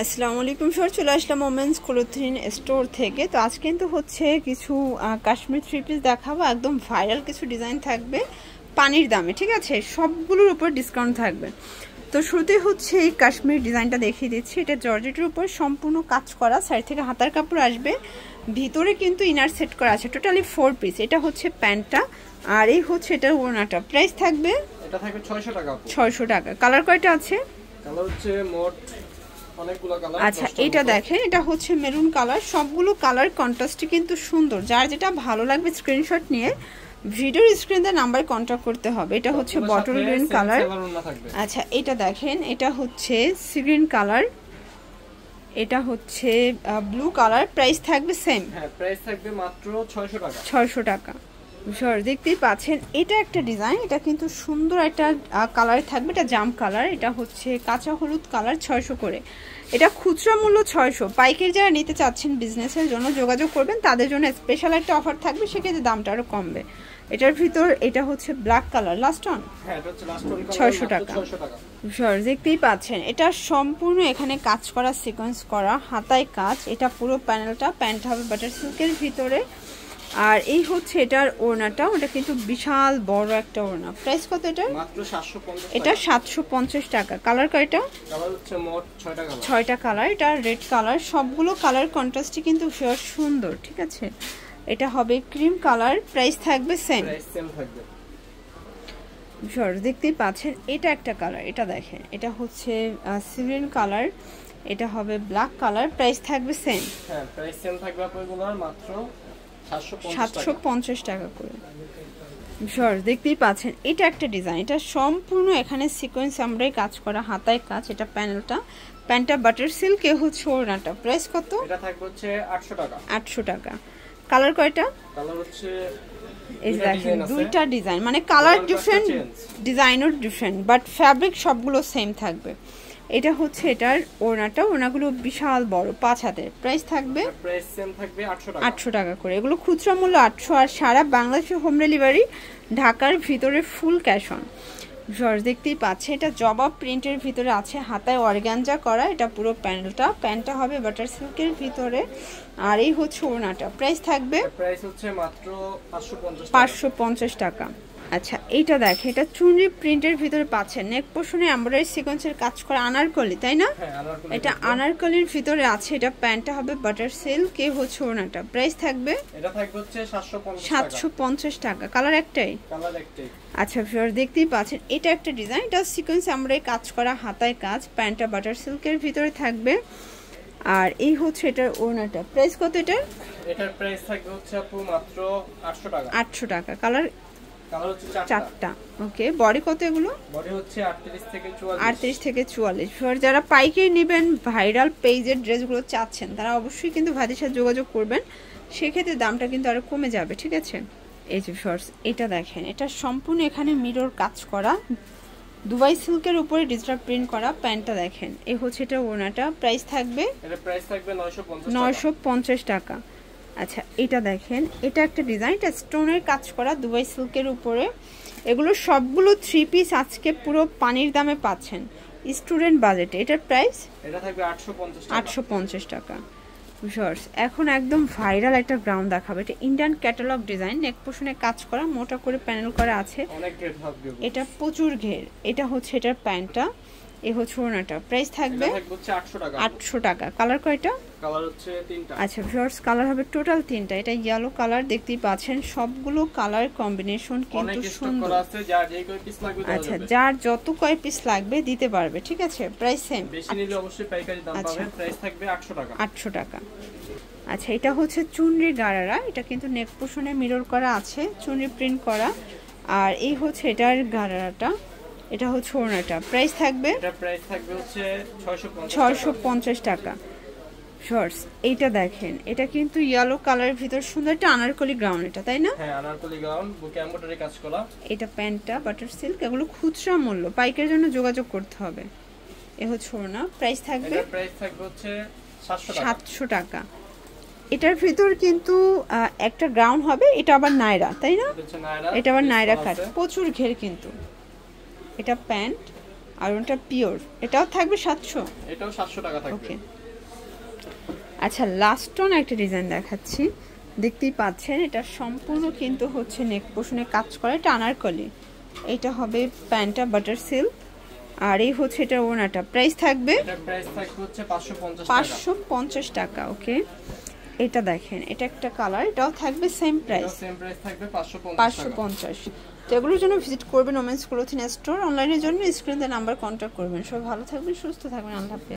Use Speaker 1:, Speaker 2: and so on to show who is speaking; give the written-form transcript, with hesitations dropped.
Speaker 1: আসসালামু আলাইকুম স্যার, চলে আসলাম ওমেন্স ক্লোথিং স্টোর থেকে। তো আজ কিন্তু হচ্ছে কিছু কাশ্মীর থ্রি পিস দেখাবো, একদম ভাইরাল কিছু ডিজাইন থাকবে পানির দামে, ঠিক আছে? সবগুলোর উপর ডিসকাউন্ট থাকবে। তো শুরুতে হচ্ছে এই কাশ্মীর ডিজাইনটা দেখিয়ে দিচ্ছি। এটা জর্জেটের উপর সম্পূর্ণ কাজ করা, সাইড থেকে হাতার কাপড় আসবে, ভিতরে কিন্তু ইনার সেট করা আছে, টোটালি 4 পিস। এটা হচ্ছে প্যান্টটা, আর এই হচ্ছে এটার ওড়নাটা। প্রাইস থাকবে
Speaker 2: এটা থাকবে 600 টাকা।
Speaker 1: 600 টাকা। কালার কয়টা আছে?
Speaker 2: কালার হচ্ছে মোট অনেকগুলো কালার।
Speaker 1: আচ্ছা, এটা দেখেন, এটা হচ্ছে মেরুন কালার। সবগুলো কালার কন্ট্রাস্টে কিন্তু সুন্দর। যার যেটা ভালো লাগবে স্ক্রিনশট নিয়ে ভিডিওর স্ক্রিনে নাম্বার কন্ট্যাক্ট করতে হবে। এটা হচ্ছে বটল গ্রিন কালার। আচ্ছা, এটা দেখেন, এটা হচ্ছে সি গ্রিন কালার, এটা হচ্ছে ব্লু কালার। প্রাইস থাকবে সেম।
Speaker 2: হ্যাঁ, প্রাইস থাকবে মাত্র 600 টাকা।
Speaker 1: 600 টাকা। সর দেখতেই পাচ্ছেন, এটা একটা ডিজাইন, এটা কিন্তু সুন্দর একটা কালার থাকবে। এটা জাম কালার, এটা হচ্ছে কাঁচা হলুদ কালার। 600 করে। এটা খুচরা মূল্য 600। পাইকারি যারা নিতে চাচ্ছেন বিজনেসের জন্য যোগাযোগ করবেন, তাদের জন্য স্পেশাল একটা অফার থাকবে, সেক্ষেত্রে দামটা আরো কমবে। এটার ভিতর এটা হচ্ছে ব্ল্যাক কালার, লাস্ট অন।
Speaker 2: হ্যাঁ, এটা হচ্ছে লাস্ট অন।
Speaker 1: 600 টাকা। সর দেখতেই পাচ্ছেন, এটা সম্পূর্ণ এখানে কাজ করা, সিকোয়েন্স করা, হাতায় কাজ। এটা পুরো প্যানেলটা, প্যান্ট হবে বাটার সিল্কের ভিতরে। আর এই হচ্ছে এটার ওড়নাটা, ওটা কিন্তু বিশাল বড় একটা ওড়না। প্রাইস কত এটা?
Speaker 2: মাত্র 750।
Speaker 1: এটা 750 টাকা। কালার কয়টা?
Speaker 2: কালার হচ্ছে মোট 6টা কালার।
Speaker 1: 6টা কালার। এটা রেড কালার। সবগুলো কালার কন্ট্রাস্টই কিন্তু সুন্দর, ঠিক আছে? এটা হবে ক্রিম কালার। প্রাইস থাকবে সেম।
Speaker 2: প্রাইস সেম থাকবে।
Speaker 1: সর দেখতেই পাচ্ছেন, এটা একটা কালার, এটা দেখেন, এটা হচ্ছে সিভিন কালার, এটা হবে ব্ল্যাক কালার। প্রাইস থাকবে সেম।
Speaker 2: হ্যাঁ, প্রাইস সেম থাকবে আপনাদের মাত্র
Speaker 1: 750 টাকা করে। সর দেখতেই পাচ্ছেন, এটা একটা ডিজাইন, এটা সম্পূর্ণ এখানে সিকোয়েন্স আমরাই কাজ করা, হাতায় কাজ। এটা প্যানেলটা, প্যান্টটা বাটার সিল্ক, এ হচ্ছে ওড়নাটা। প্রাইস কত?
Speaker 2: এটা থাকবে হচ্ছে 800 টাকা।
Speaker 1: 800 টাকা। কালার কয়টা?
Speaker 2: কালার হচ্ছে
Speaker 1: এই দেখেন, দুইটা ডিজাইন, মানে কালার ডিফারেন্ট, ডিজাইনও ডিফারেন্ট, বাট ফ্যাব্রিক সবগুলো সেম থাকবে। এটা হচ্ছে এটার ওড়নাটা, ওড়নাগুলো বিশাল বড়, 5 হাতের। প্রাইস থাকবে
Speaker 2: প্রাইস সেম থাকবে 800 টাকা।
Speaker 1: 800 টাকা করে। এগুলো খুচরা মূল্য 800, আর সারা বাংলাদেশে হোম ডেলিভারি, ঢাকার ভিতরে ফুল ক্যাশ অন। জর্জ দেখতেই পাচ্ছে, এটা জবা প্রিন্টের ভিতরে আছে, হাতায় অর্গানজা করা। এটা পুরো প্যানেলটা, প্যান্টটা হবে বাটার সিল্কের ভিতরে, আর এই হচ্ছে ওড়নাটা। প্রাইস থাকবে
Speaker 2: প্রাইস হচ্ছে মাত্র
Speaker 1: 550 টাকা। আচ্ছা, এইটা দেখে, এটা চুনরি প্রিন্টের ভিতরে পাচ্ছেন, নেক পোর্শনে এমব্রয়ডারি সিকোয়েন্সের কাজ করা, আনারকলি, তাই না? এটা আনারকলির ভিতরে আছে। এটা প্যান্টটা হবে বাটার সিল্ক, কে হচ্ছে ওড়নাটা। প্রাইস থাকবে
Speaker 2: এটা থাকবে হচ্ছে
Speaker 1: 750 টাকা। কালার একটাই?
Speaker 2: কালার একটাই।
Speaker 1: আচ্ছা ভিউয়ার দেখতেই পাচ্ছেন, এটা একটা ডিজাইন, এটা সিকোয়েন্স এমব্রয়ডারি কাজ করা, হাতায় কাজ, প্যান্টটা বাটার সিল্কের ভিতরে থাকবে, আর এই হচ্ছে এটার ওড়নাটা। প্রাইস কত এটার?
Speaker 2: এটার প্রাইস থাকবে হচ্ছে আপু মাত্র 800 টাকা।
Speaker 1: 800 টাকা। কালার
Speaker 2: কালার হচ্ছে
Speaker 1: 4টা। ওকে, বডি কত এগুলো?
Speaker 2: বডি হচ্ছে 38 থেকে 44।
Speaker 1: 38 থেকে 44। ফর যারা পাইকারি নেবেন, ভাইরাল পেজের ড্রেসগুলো চাচ্ছেন, তারা অবশ্যই কিন্তু ভাইদের সাথে যোগাযোগ করবেন, সেক্ষেত্রে দামটা কিন্তু আরো কমে যাবে, ঠিক আছে? এই যে শর্টস, এটা দেখেন, এটা সম্পূর্ণ এখানে মিরর কাজ করা, দুবাই সিল্কের উপরে ডিজিটাল প্রিন্ট করা। প্যান্টটা দেখেন, এই হচ্ছে এটা ওড়নাটা। প্রাইস থাকবে?
Speaker 2: এটা প্রাইস থাকবে
Speaker 1: 950 টাকা। আচ্ছা, এটা দেখেন, এটা একটা ডিজাইন, এটা স্টোনের কাজ করা, দুবাই সিল্কের উপরে। এগুলো সবগুলো 3 পিস আজকে পুরো পানির দামে পাচ্ছেন, স্টুডেন্ট বাজেটে। এটার প্রাইস?
Speaker 2: এটা থাকবে
Speaker 1: 850 টাকা। শর্টস, এখন একদম ভাইরাল একটা গ্রাউন্ড দেখাবে। এটা ইন্ডিয়ান ক্যাটালগ ডিজাইন, নেক পোর্শনে কাজ করা, মোটা করে প্যানেল করা আছে,
Speaker 2: অনেক ঘের থাকবে।
Speaker 1: এটা প্রচুর ঘের। এটা হচ্ছে এটার প্যান্টটা, এই হচ্ছে ওড়নাটা। প্রাইস থাকবে
Speaker 2: 800 টাকা।
Speaker 1: 800 টাকা। কালার কয়টা?
Speaker 2: কালার হচ্ছে 3টা।
Speaker 1: আচ্ছা ভিউয়ার্স, কালার হবে টোটাল 3টা। এটা ইয়েলো কালার, দেখতেই পাচ্ছেন, সবগুলো কালার কম্বিনেশন কিন্তু সুন্দর। আচ্ছা, যার যত কয় পিস লাগবে দিতে পারবে, ঠিক আছে? Price same.
Speaker 2: বেশি নিলে অবশ্যই পাইকারি দাম পাবেন। প্রাইস থাকবে 800 টাকা।
Speaker 1: 800 টাকা। আচ্ছা, এটা হচ্ছে চুনরি গারারা, এটা কিন্তু নেক পোর্শনে মিরর করা আছে, চুনরি প্রিন্ট করা, আর এই হচ্ছে এটার গারারাটা, এটা হচ্ছে ওড়নাটা। প্রাইস থাকবে?
Speaker 2: এটা প্রাইস থাকবে হচ্ছে
Speaker 1: 650 টাকা। শর্টস, এইটা দেখেন, এটা কিন্তু ইয়েলো কালারের ভিতর সুন্দর একটা আনারকলি গ্রাউন্ড, এটা তাই না?
Speaker 2: হ্যাঁ, আনারকলি গ্রাউন্ড, বুকে এমব্রয়ডারি কাজ করা।
Speaker 1: এটা প্যান্টটা বাটার সিল্ক। এগুলো খুচরা মূল্য, পাইকারের জন্য যোগাযোগ করতে হবে। এ হচ্ছে ওড়না। প্রাইস থাকবে?
Speaker 2: এটার প্রাইস থাকবে হচ্ছে
Speaker 1: 700 টাকা। এটার ভিতর কিন্তু একটা গ্রাউন্ড হবে, এটা আবার নায়রা, তাই না? এটা আবার নায়রা কাট, প্রচুর ঘের কিন্তু। এটা প্যান্ট, আর ওটা পিওর, এটাও থাকবে 700,
Speaker 2: এটাও 700 টাকা থাকবে।
Speaker 1: ওকে। আচ্ছা লাস্ট অন একটা ডিজাইন দেখাচ্ছি, দেখতেই পাচ্ছেন এটা সম্পূর্ণ কিন্তু হচ্ছে নেক পোর্শনে কাজ করে, এটা আনারকলি, এটা হবে প্যান্টটা বাটার সিল্ক, আর এই হচ্ছে এটা ওনাটা। প্রাইস থাকবে,
Speaker 2: এটা প্রাইস থাকবে হচ্ছে 550 টাকা।
Speaker 1: 550 টাকা, ওকে। এটা দেখেন, এটা একটা কালার, এটাও থাকবে সেম প্রাইস,
Speaker 2: সেম প্রাইস থাকবে 550 টাকা।
Speaker 1: 550। তো এগুলোর জন্য ভিজিট করবেন ওমেন্স ক্লোথিং স্টোর। অনলাইনের জন্য স্ক্রিনে নাম্বার কন্ট্যাক্ট করবেন। সবাই ভালো থাকবেন, সুস্থ থাকবেন, আল্লাহ হাফেজ।